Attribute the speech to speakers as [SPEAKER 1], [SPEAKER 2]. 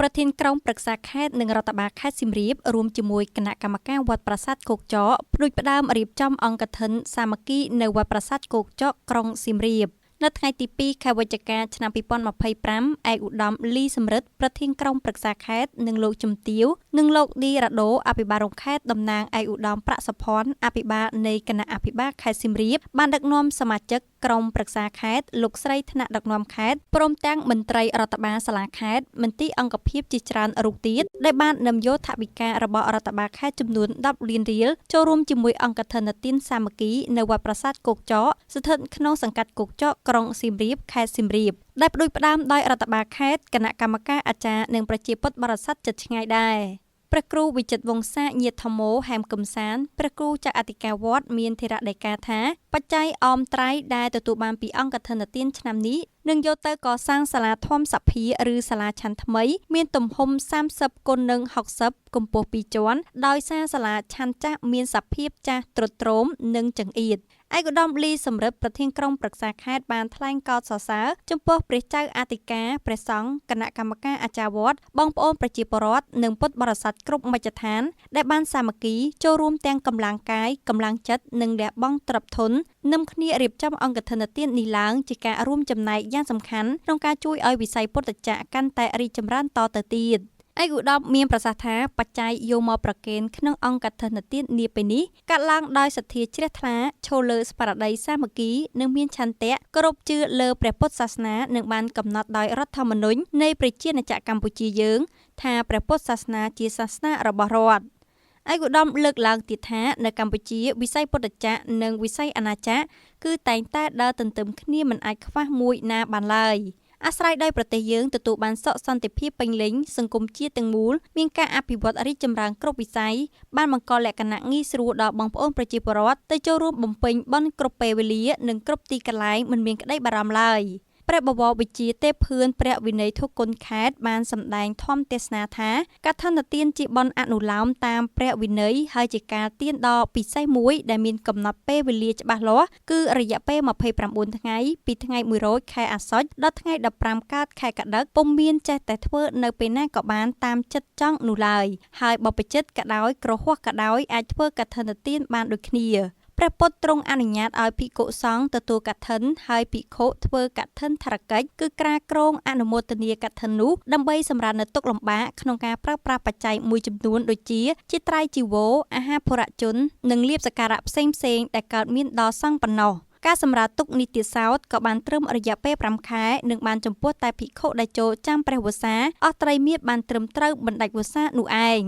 [SPEAKER 1] ប្រធានក្រុមប្រឹក្សាខេត្តនិងរដ្ឋបាលខេត្តសៀមរាបរួមជាមួយគណៈកម្មការវត្តប្រាសាទគោកចកផ្ដួចផ្ដើមរៀបចំអង្គកឋិនសាមគ្គីនៅវត្តប្រាសាទគោកចកក្រុងសៀមរាបនៅថ្ងៃទី2ខែវិច្ឆិកាឆ្នាំ2025ឯកឧត្តមលីសំរិទ្ធប្រធានក្រុមប្រឹក្សាខេត្តនិងលោកជំទាវនិងលោកឌីរ៉ាដូអភិបាលរងខេត្តតំណាងឯកឧត្តមប្រាក់សុផាន់អភិបាលនៃគណៈអភិបាលខេត្តសៀមរាបបានដឹកនាំសមាជិកក្រុមប្រឹក្សាខេត្តលោកស្រីថ្នាក់ដឹកនាំខេត្តព្រមទាំងមន្ត្រីរដ្ឋបាលសាលាខេត្តមន្ទីរអង្គភាពជាច្រើនរូបទៀតដែលបាននំយកថវិការបស់រដ្ឋបាលខេត្តចំនួន10លានរៀលចូលរួមជាមួយអង្គកឋិនទានសាមគ្គីនៅវត្តប្រាសាទគោកចកស្ថិតក្នុងសង្កាត់គោកចកក្រុងសៀមរាបខេត្តសៀមរាបដែលផ្ដួចផ្ដើមដោយរដ្ឋបាលខេត្តគណៈកម្មការអាចារ្យនិងប្រជាពុទ្ធបរិស័ទជិតឆ្ងាយដែរព្រះគ្រូវិចិត្រវង្សាញាតិធម្មោហែមកំសានព្រះគ្រូចៅអធិការវត្តមានធរដីកាថាបច្ច័យអមត្រៃដែលទទួលបានពីអង្គកឋិនទានឆ្នាំនេះនឹងយកទៅកសាងសាលាធម្មសភាឬសាលាឆាន់ថ្មីមានទំហំ30 គុណនឹង60កម្ពស់2ជាន់ដោយសារសាលាឆាន់ចាស់មានសភាពចាស់ទ្រុឌទ្រោមនិងចង្អៀតឯកឧត្តមលីសំរិទ្ធប្រធានក្រុមប្រឹក្សាខេត្តបានថ្លែងកោតសរសើរចំពោះព្រះចៅអធិការព្រះសង្ឃគណៈកម្មការអាចារ្យវត្តបងប្អូនប្រជាពលរដ្ឋនិងពុទ្ធបរិស័ទគ្រប់មជ្ឈដ្ឋានដែលបានសាមគ្គីចូលរួមទាំងកម្លាំងកាយកម្លាំងចិត្តនិងលះបង់ទ្រព្យធននាំគ្នារៀបចំអង្គកឋិនទាននេះឡើងជាការរួមចំណែកយ៉ាងសំខាន់ក្នុងការជួយឲ្យវិស័យពុទ្ធចក្រកាន់តែរីកចម្រើនតទៅទៀតឯកឧត្តមមានប្រសាសន៍ថាបច្ច័យយកមកប្រគេនក្នុងអង្គកឋិនទាននាពេលនេះកាត់ឡើងដោយសទ្ធាជ្រះថ្លាឈលលើស្មារតីសាមគ្គីនិងមានឆន្ទៈគោរពជឿលើព្រះពុទ្ធសាសនានិងបានកំណត់ដោយរដ្ឋធម្មនុញ្ញនៃប្រជាណាចក្រកម្ពុជាយើងថាព្រះពុទ្ធសាសនាជាសាសនារបស់រដ្ឋឯកឧត្តមលើកឡើងទៀតថានៅកម្ពុជាវិស័យពុទ្ធចក្រនិងវិស័យអាណាចក្រគឺតែងតែដើរទន្ទឹមគ្នាមិនអាចខ្វះមួយណាបានឡើយអាស្រ័យដោយប្រទេសយើងទទួលបានសុខសន្តិភាពពេញលេញសង្គមជាតិទាំងមូលមានការអភិវឌ្ឍរីកចម្រើនគ្រប់វិស័យបានបង្កលក្ខណៈងាយស្រួលដល់បងប្អូនប្រជាពលរដ្ឋទៅចូលរួមបំពេញបុណ្យគ្រប់ពេលវេលានិងគ្រប់ទីកន្លែងមិនមានក្តីបារម្ភឡើយព្រះបវរវិជាទេពភឿនព្រះវិន័យធុគុណខេត្តបានសម្ដែងធម្មទេសនាថាកឋិនទានជាបុណ្យអនុលោមតាមព្រះវិន័យហើយជាការទានដ៏ពិសេសមួយដែលមានកំណត់ពេលវេលាច្បាស់លាស់គឺរយៈពេល29ថ្ងៃពីថ្ងៃ100ខែអាសត់ដល់ថ្ងៃ15កើតខែកដិកពុំមានចេះតែធ្វើនៅពេលណាក៏បានតាមចិត្តចង់នោះឡើយហើយបព្វជិតក៏ដោយក្រហោះក៏ដោយអាចធ្វើកឋិនទានបានដូចគ្នាព្រះពុទ្ធទ្រង់អនុញ្ញាតឲ្យភិក្ខុសង្ឃទទួលកឋិនហើយភិក្ខុធ្វើកឋិនធរកិច្ចគឺក្រាក្រងអនុមោទនាកឋិននោះដើម្បីសម្រាប់នៅទុក្ខលំបាកក្នុងការប្រើប្រាស់បច្ច័យមួយចំនួនដូចជាត្រៃជីវរអាហារភរជននិងលាភសក្ការៈផ្សេងៗដែលកើតមានដល់សង្ឃប៉ុណ្ណោះការសម្រាប់ទុកនីតិសោតក៏បានត្រឹមរយៈពេល5ខែនិងបានចំពោះតែភិក្ខុដែលចូលចាំព្រះវស្សាអស់ត្រីមាសបានត្រឹមត្រូវបណ្ដាច់វស្សានោះឯង